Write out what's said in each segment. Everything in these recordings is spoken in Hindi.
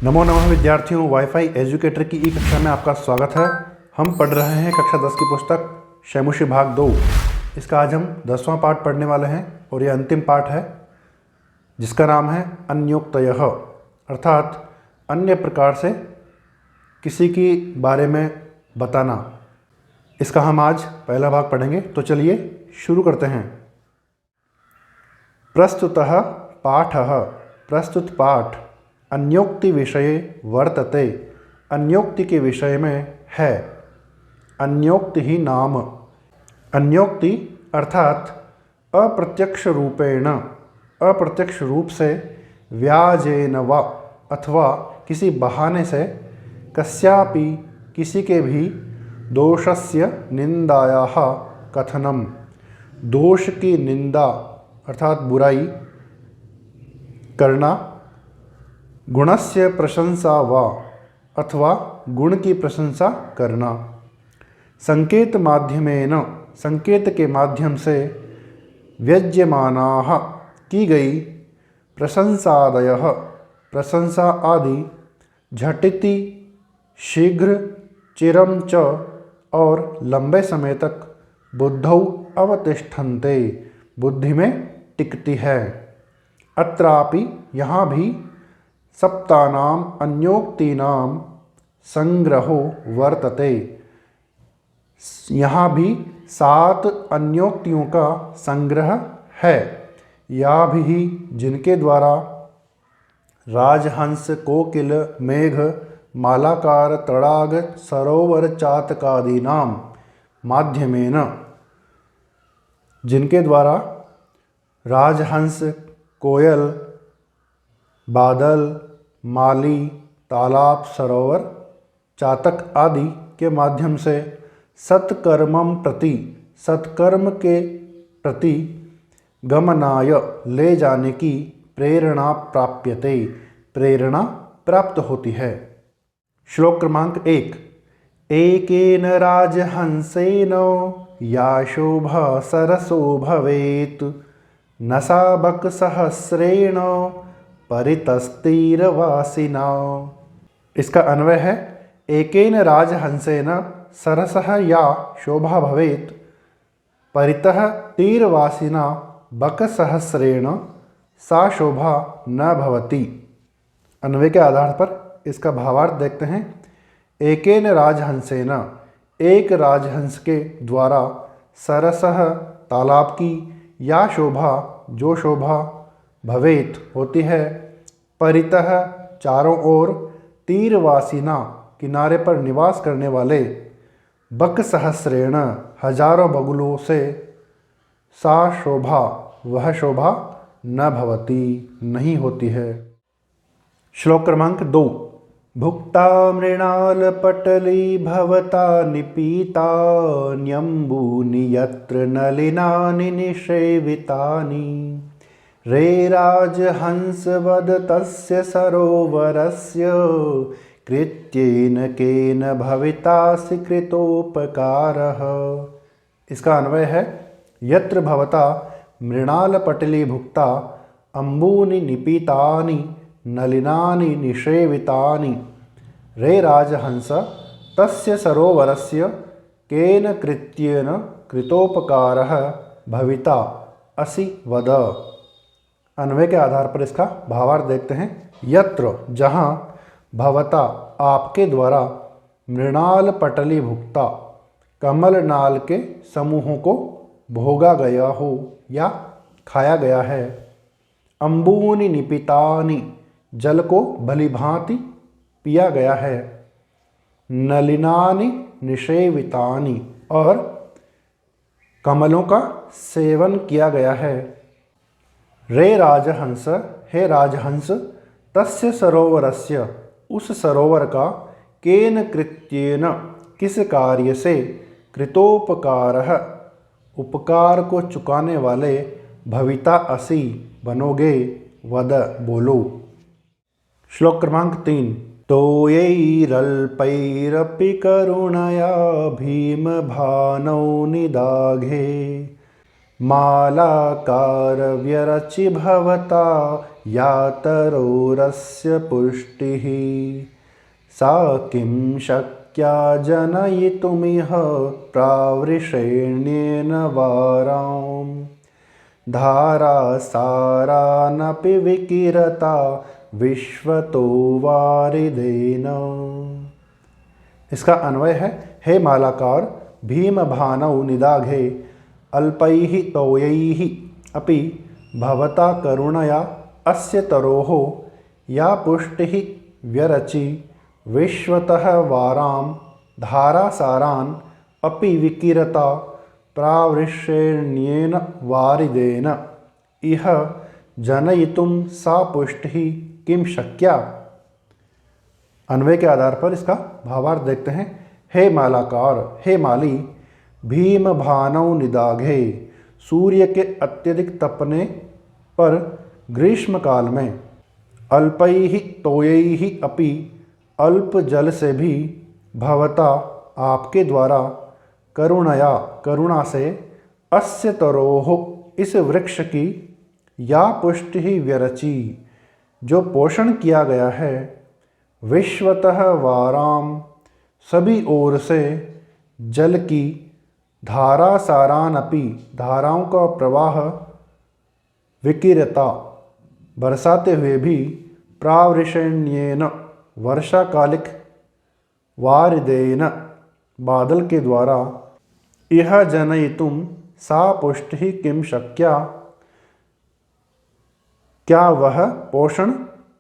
नमो नमः विद्यार्थियों, वाईफाई एजुकेटर की ई कक्षा में आपका स्वागत है। हम पढ़ रहे हैं कक्षा 10 की पुस्तक शैमुषी भाग 2। इसका आज हम 10वां पाठ पढ़ने वाले हैं और ये अंतिम पाठ है जिसका नाम है अन्योक्तयः, अर्थात अन्य प्रकार से किसी की बारे में बताना। इसका हम आज पहला भाग पढ़ेंगे, तो चलिए शुरू करते हैं। प्रस्तुतः पाठः, प्रस्तुत पाठ अन्योक्ति विषये वर्तते, अन्योक्ति के विषय में है। अन्योक्ति ही नाम, अन्योक्ति अर्थात अप्रत्यक्ष रूपेण, अप्रत्यक्ष रूप से, व्याजेन वा अथवा किसी बहाने से, कस्यापि किसी के भी दोषस्य निंदायाः कथनम, दोष की निंदा अर्थात बुराई करना, गुणस्य प्रशंसा वा अथवा गुण की प्रशंसा करना, संकेत माध्यमेन, संकेत के माध्यम से, व्यज्यमानाः की गई, प्रशंसादयः प्रशंसा आदि, झटिति शीघ्र, चिरम च और लंबे समय तक, बुद्धौ अवतिष्ठन्ते बुद्धि में टिकती है। अत्रापि यहाँ भी सप्तानाम अन्योक्तीनाम संग्रहो वर्तते, यहाँ भी 7 अन्योक्तियों का संग्रह है। या भी जिनके द्वारा राजहंस, कोकिल, मेघ, मालाकार, तड़ाग, सरोवर, चातकादीनाम माध्यमेन, जिनके द्वारा राजहंस, कोयल, बादल, माली, तालाब, सरोवर, चातक आदि के माध्यम से, सत्कर्मम प्रति, सत्कर्म के प्रति, गमनाय ले जाने की, प्रेरणा प्राप्यते प्रेरणा प्राप्त होती है। श्लोक क्रमांक 1। एकेन राजहंसेन या शोभा सरसो भवेत्, न सा बकसहस्रेण परितस्तीरवासिना। इसका अन्वय है एकेन राजहंसेन सरसः या शोभा भवेत्, परितः तीरवासिना बकसहस्रेण सा शोभा न भवति। अन्वय के आधार पर इसका भावार्थ देखते हैं। एकेन राजहंसेन, एक राजहंस के द्वारा, सरसः तालाब की, या शोभा जो शोभा, भवेत होती है, परितः चारों ओर, तीरवासिना किनारे पर निवास करने वाले, बकसहस्रेण हजारों बगुलों से, सा शोभा वह शोभा, न भवति नहीं होती है। श्लोक क्रमांक 2। भुक्ता मृणालपटली भवता निपीता, न्यम्बूनि यत्र नलिनानि निषेवितानि, रे राजहंसवद तस्य सरोवरस्य, कृत्येन केन भवितासि कृतोपकारः। इसका अन्वय है यत्र भवता मृणालपटली भुक्ता, अम्बूनि निपीतानि, नलिनानि निषेवितानि, रे राजहंस तस्य सरोवरस्य, केन कृत्येन कृतोपकारः भविता असि वद। अन्वय के आधार पर इसका भावार्थ देखते हैं। यत्र जहाँ, भवता आपके द्वारा, मृणाल पटली भुक्ता कमल नाल के समूहों को भोगा गया हो या खाया गया है, अम्बूनि निपितानि जल को भलीभांति पिया गया है, नलिनानि निषेवितानि और कमलों का सेवन किया गया है। रे राजहंस हे राजहंस, तस्य सरोवरस्य उस सरोवर का, केन कृत्येन किस कार्य से, कृतोपकारः उपकार को चुकाने वाले, भविता असि बनोगे, वद बोलो। श्लोक क्रमांक 3। तोयैरल्पैरपि करुणया भीमभानौ निदाघे, मालाकार व्यरचि भवता यातरोरस्य पुष्टिः सा किं शक्या जनयितुमिह प्रावृषेण्येन वाराम् धारासारानपि विकिरता विश्वतो वारिदेन। इसका अन्वय है, हे मालाकार, भीमभानौ निदाघे अल्पैः तोयैः अपि भवता करुणया अस्य तरोः या पुष्टिः व्यरचि विश्वतः वारां धारासारान् अपि विकिरता प्रावृषेण्येन वारिदेन इह जनयितुं सा पुष्टिः किं शक्या। अन्वय के आधार पर इसका भावार्थ देखते हैं। हे मालाकार, हे माली, भीम भानौ निदाघे, सूर्य के अत्यधिक तपने पर ग्रीष्म काल में अल्पैः तोयैः अपि अल्प जल से भी भवता आपके द्वारा करुणया करुणा से अस्य तरोः इस वृक्ष की या पुष्टि व्यरचि जो पोषण किया गया है विश्वतः वाराम सभी ओर से जल की धारासारानपि धाराओं का प्रवाह विकिरता बरसाते हुए भी प्रावृषेण्येन वर्षाकालिक वारिदेन बादल के द्वारा इह जनयितुम सा पुष्टि किम शक्या क्या वह पोषण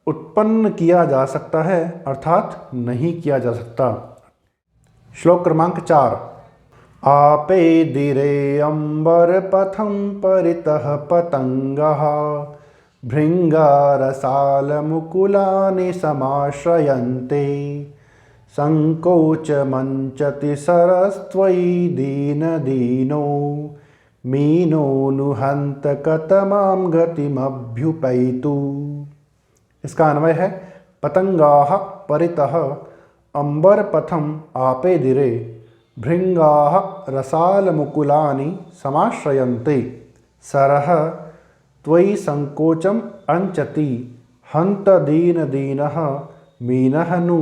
उत्पन्न किया जा सकता है अर्थात नहीं किया जा सकता। श्लोक क्रमांक 4। आपे दिरे अंबर पथम परितः पतंगः भृंगारसाल मुकुलानि समाश्रयन्ते संकोच मंचति सरस्त्वयि दीन दीनो मीनो नुहंत कतमां गतिमभ्युपैतु। इसका अन्वय है, पतंगाः परितः अंबर पथम आपे दिरे भृंगाः रसाल मुकुलानि समाश्रयन्ते सरः त्वयि संकोचम अंचति हंत दीन दीनः मीनः नु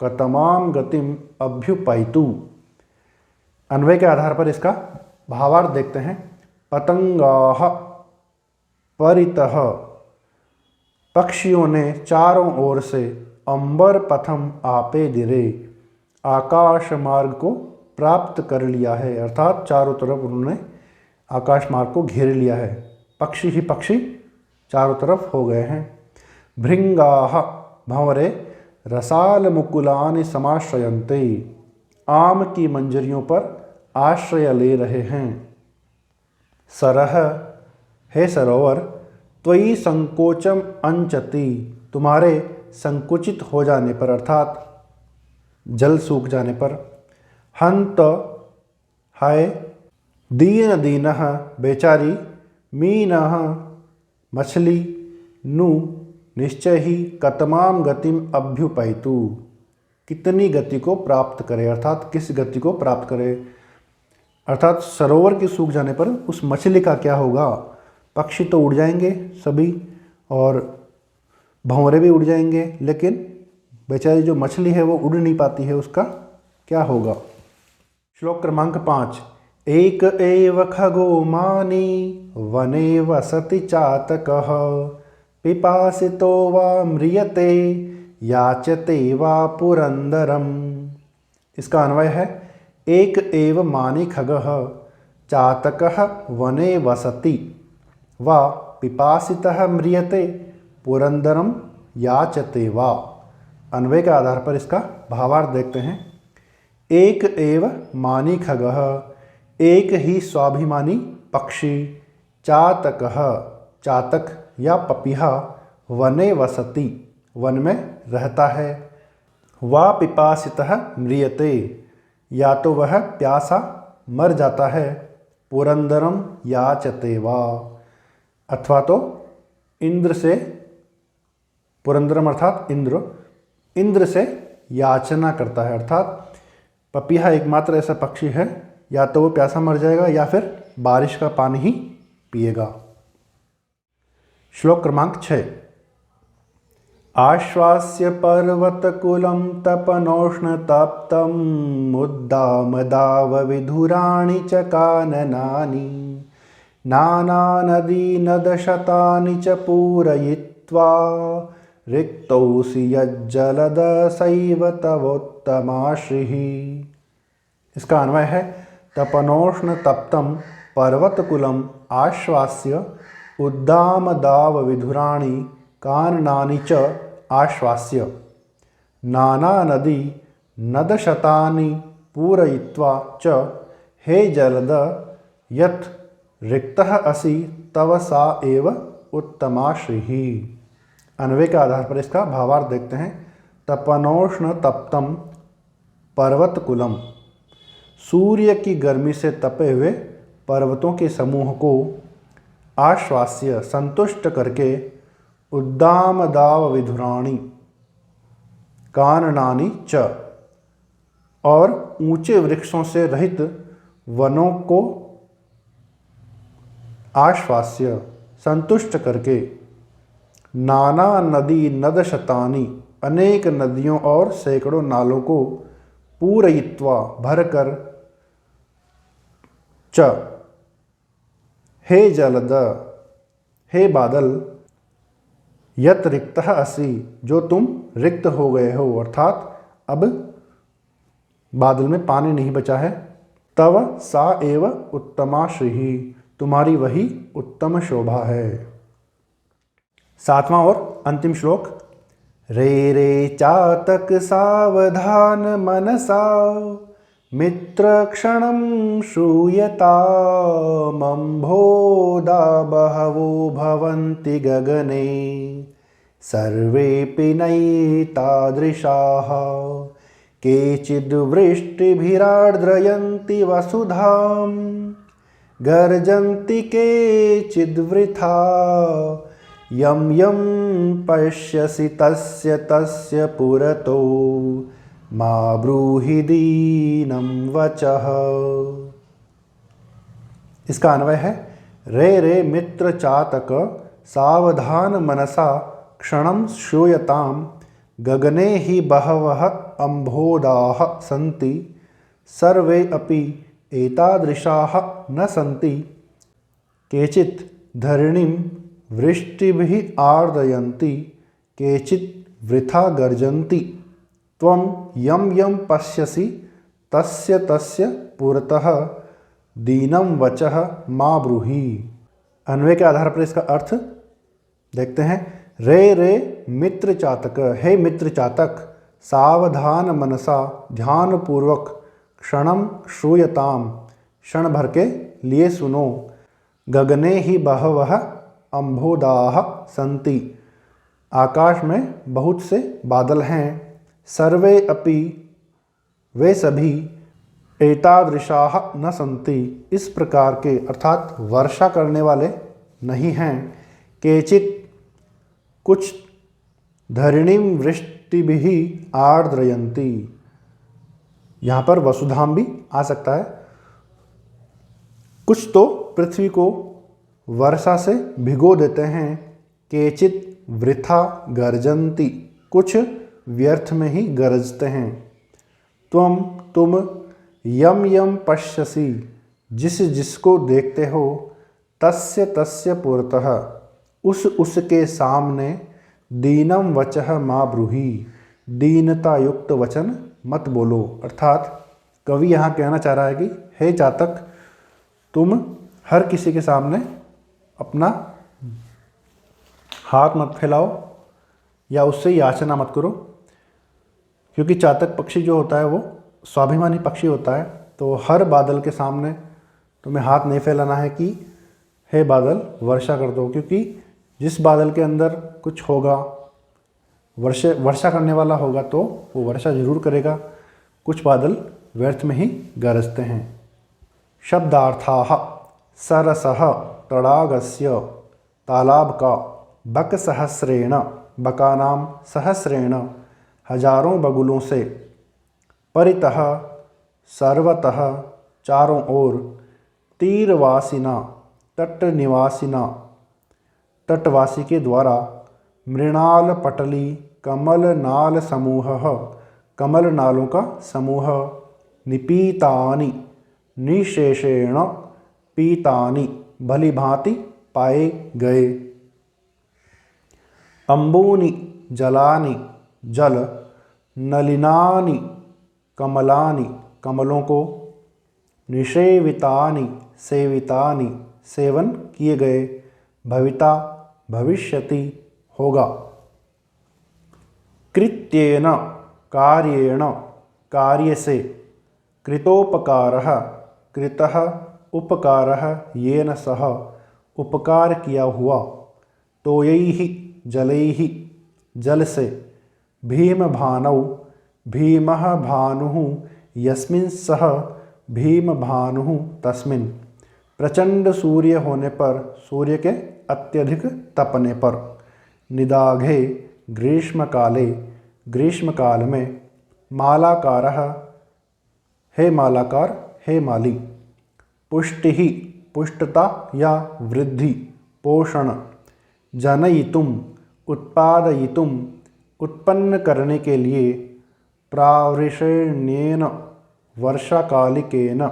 कतमाम गतिम अभ्युपैतु। अन्वय के आधार पर इसका भावार्थ देखते हैं। पतंगाः परितः पक्षियों ने चारों ओर से अंबर पथम आपे दिरे आकाश मार्ग को प्राप्त कर लिया है अर्थात चारों तरफ उन्होंने आकाश मार्ग को घेर लिया है। पक्षी ही पक्षी चारों तरफ हो गए हैं। भृंगाः भंवरे रसाल मुकुलानि समाश्रयन्ते आम की मंजरियों पर आश्रय ले रहे हैं। सरह हे सरोवर त्वयि संकोचम अंचति तुम्हारे संकुचित हो जाने पर अर्थात जल सूख जाने पर हंत हाय दीन दीनः बेचारी मीनः मछली नु निश्चय ही कतमाम गतिम अभ्युपैतु कितनी गति को प्राप्त करे अर्थात किस गति को प्राप्त करे अर्थात सरोवर के सूख जाने पर उस मछली का क्या होगा। पक्षी तो उड़ जाएंगे सभी और भंवरे भी उड़ जाएंगे लेकिन बेचारी जो मछली है वो उड़ नहीं पाती है उसका क्या होगा। श्लोक क्रमांक 5। एक एव खगो मानी वने वसति चातकः पिपासितो वा म्रियते याचते वा पुरंदरम। इसका अन्वय है, एक एव मानी खगः चातकः वने वसति वा पिपासितः म्रियते पुरंदरम याचते वा। अन्वय के आधार पर इसका भावार्थ देखते हैं। एक एव मानी खगः एक ही स्वाभिमानी पक्षी चातकः चातक या पपीहा वने वसति वन में रहता है वा पिपासितः म्रियते या तो वह प्यासा मर जाता है पुरंदरम याचते वा अथवा तो इंद्र से पुरंदरम अर्थात इंद्र से याचना करता है अर्थात पपीहा एकमात्र ऐसा पक्षी है या तो वो प्यासा मर जाएगा या फिर बारिश का पानी ही पिएगा। श्लोक क्रमांक 6। आश्वास्य पर्वतकुलं तपनोष्णतप्तम् उद्दामदावविधुराणि च काननानि नानानदीनदशतानि च पूरयित्वा रिक्तोऽसि यज्जलदसैव तवोत्तमाश्रिः। इसका अन्वय है तपनोष्णतप्तं पर्वतकुलम आश्वास्य उद्दामदावविधुराणि काननानि च आश्वास्य नानानदी नदशतानि पूरयित्वा च हे जलद यत् रिक्तः असि तव सा एव उत्तमा श्रीः। अन्वय के आधार पर इसका भावार्थ देखते हैं। तपनोष्ण तप्तम पर्वतकुलम, सूर्य की गर्मी से तपे हुए पर्वतों के समूह को आश्वास्य संतुष्ट करके उद्दामदाव विधुराणि काननानि च, और ऊंचे वृक्षों से रहित वनों को आश्वास्य संतुष्ट करके नाना नदी नदशतानि अनेक नदियों और सैकड़ों नालों को पूरयित्वा भरकर च हे जलद हे बादल यत रिक्तः असि जो तुम रिक्त हो गए हो, अर्थात अब बादल में पानी नहीं बचा है। तव सा एव उत्तमा श्रीः, तुम्हारी वही उत्तम शोभा है। 7वां और अंतिम श्लोक। रे रे चातक सावधान मनसा मित्र क्षणं श्रूयतामम्भोदा बहवो भवन्ति गगने सर्वेऽपि नैतादृशाः केचिद्वृष्टिभिरार्द्रयन्ति वसुधां गर्जन्ति केचिद्वृथा यं यं पश्यसि तस्य तस्य पुरतो मा ब्रूहि दीनं वचः। इसका अन्वय है रे रे मित्र चातक सावधान मनसा क्षणं श्रूयतां गगने हि बहवः अम्भोदाः सन्ति सर्वे अपि एतादृशाः न सन्ति केचित् धरणिं वृष्टिभिः आर्दयन्ति केचित् वृथा गर्जन्ति त्वं यं यं पश्यसि तस्य तस्य पुरतः दीनं वचः मा ब्रूहि। अन्वय के आधार पर इसका अर्थ देखते हैं। रे रे मित्र चातक, हे मित्र चातक, सावधान मनसा ध्यानपूर्वक क्षणम श्रूयताम क्षण भर के लिए सुनो गगने ही बहवः अम्भोदाः सन्ति आकाश में बहुत से बादल हैं सर्वे अपि वे सभी एतादृशाः न सन्ति इस प्रकार के अर्थात वर्षा करने वाले नहीं हैं केचित् कुछ धरणिं वृष्टिभिः आर्द्रयन्ति यहाँ पर वसुधाम भी आ सकता है। कुछ तो पृथ्वी को वर्षा से भिगो देते हैं केचित् वृथा गर्जन्ति कुछ व्यर्थ में ही गरजते हैं। तुम यम यम पश्यसि जिस जिसको देखते हो तस्य तस्य पुरतः उसके सामने दीनम वचः मा ब्रूहि दीनता युक्त वचन मत बोलो। अर्थात कवि यहाँ कहना चाह रहा है कि हे चातक तुम हर किसी के सामने अपना हाथ मत फैलाओ या उससे याचना मत करो, क्योंकि चातक पक्षी जो होता है वो स्वाभिमानी पक्षी होता है। तो हर बादल के सामने तुम्हें हाथ नहीं फैलाना है कि हे बादल वर्षा कर दो, क्योंकि जिस बादल के अंदर कुछ होगा वर्षा करने वाला होगा तो वो वर्षा जरूर करेगा। कुछ बादल व्यर्थ में ही गरजते हैं। शब्दार्थाः सरसः तडागस्य तालाब का बकसहस्रेण बकानाम सहस्रेण हजारों बगुलों से परितः सर्वतः चारों ओर तीरवासिना तट निवासिना तटवासी के द्वारा मृणाल पटली कमल नाल समूह कमल नालों का समूह निपीतानि निशेषेण पीतानि भली भांति पाए गए। अम्बूनि जलानि जल नलिनानि कमलानि कमलों को निषेवितानि सेवितानि सेवन किए गए। भविता भविष्यति होगा। कृत्येन कार्येण कार्य से कृतोपकारः कृतः उपकारः येन सह उपकार किया हुआ। तोयैः जलैः जल से भीमभानौ भीमः भानुः यस्मिन् सह भीमभानुः तस्मिन् प्रचंड सूर्य होने पर सूर्य के अत्यधिक तपने पर। निदाघे ग्रीष्मकाले ग्रीष्मकाल में मालाकारः हे मालाकार हे माली। पुष्टिः पुष्टता या वृद्धि पोषण। जनयितुम उत्पादयितुम उत्पन्न करने के लिए। प्रावृषण्येन वर्षाकालिकेन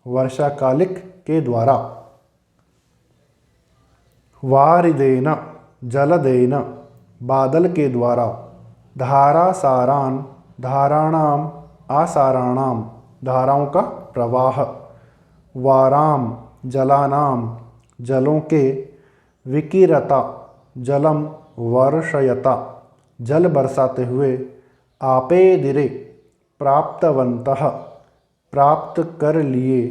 वर्षाकालिक के द्वारा। वारिदेन जलदेन बादल के द्वारा। धारासारान धाराणाम आसाराणाम धाराओं का प्रवाह। वाराम जलानाम जलों के। विकिरता जलम वर्षयता जल बरसाते हुए। आपेदिरे प्राप्तवन्तः प्राप्त कर लिए।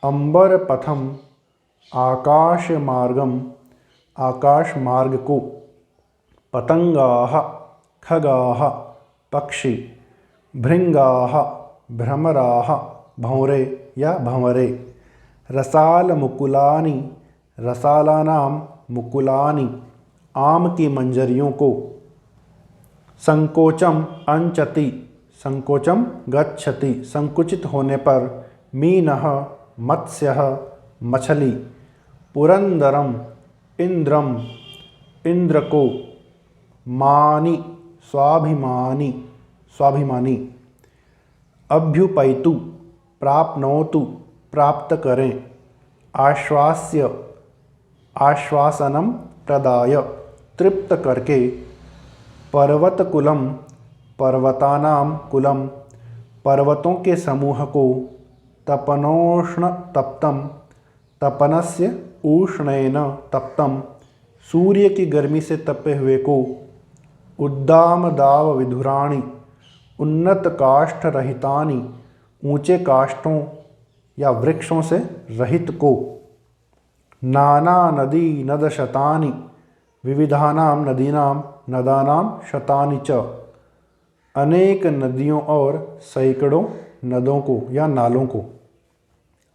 अंबर पथम आकाश मार्गम आकाश मार्ग को। पतंगाः खगाः पक्षी। भृंगाः भ्रमराः भंवरे या भंवरे। रसाल मुकुलानि रसालानाम मुकुलानि आम की मंजरियों को। संकोचम अंचति संकोचम गच्छति संकुचित होने पर। मीनः मत्स्यः मछली। पुरंदरम इंद्रम इंद्र को। मानि स्वाभिमानी स्वाभिमानी। अभ्युपैतु प्राप्नोतु प्राप्त करें। आश्वास्य आश्वासनम प्रदाय तृप्त करके। पर्वतकुलम पर्वतानाम कुलम पर्वतों के समूह को। तपनोष्ण तप्तम तपनस्य उष्णेन तप्तम सूर्य की गर्मी से तपे हुए को। उद्दाम दाव विधुराणि उन्नत काष्ठ रहितानि ऊंचे काष्ठों या वृक्षों से रहित को। नाना नदी नद शतानि विविधानाम नदीनाम नदानाम शतानि च अनेक नदियों और सैकड़ों नदों को या नालों को।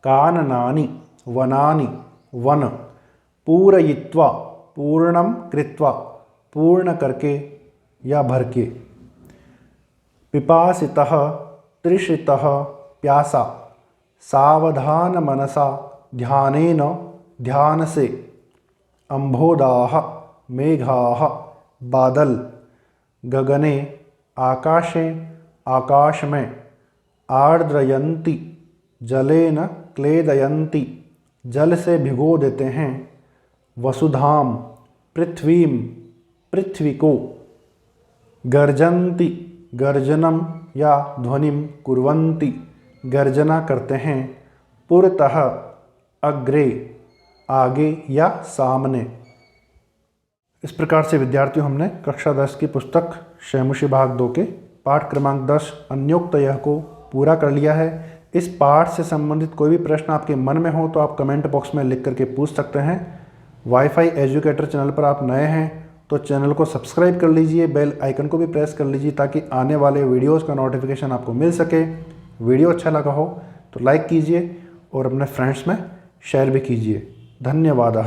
काननानि वनानि वन। पूरयित्वा पूर्णम कृत्वा पूर्ण करके या भर के। पिपासितः तृषितः प्यासा। सावधान मनसा ध्यानेन ध्यान से। अम्भोदाः मेघाः बादल। गगने आकाशे आकाश में। आर्द्रयन्ति जलेन क्लेदयन्ति जल से भिगो देते हैं। वसुधाम पृथ्वीम पृथ्वी को। गर्जन्ति गर्जनम या ध्वनिम कुर्वन्ति गर्जना करते हैं। पुरतः अग्रे आगे या सामने। इस प्रकार से विद्यार्थियों हमने कक्षा 10 की पुस्तक शैमुषी भाग 2 के पाठ क्रमांक 10 अन्योक्तयः को पूरा कर लिया है। इस पाठ से संबंधित कोई भी प्रश्न आपके मन में हो तो आप कमेंट बॉक्स में लिख करके पूछ सकते हैं। वाईफाई एजुकेटर चैनल पर आप नए हैं तो चैनल को सब्सक्राइब कर लीजिए, बेल आइकन को भी प्रेस कर लीजिए ताकि आने वाले वीडियोस का नोटिफिकेशन आपको मिल सके। वीडियो अच्छा लगा हो तो लाइक कीजिए और अपने फ्रेंड्स में शेयर भी कीजिए। धन्यवाद।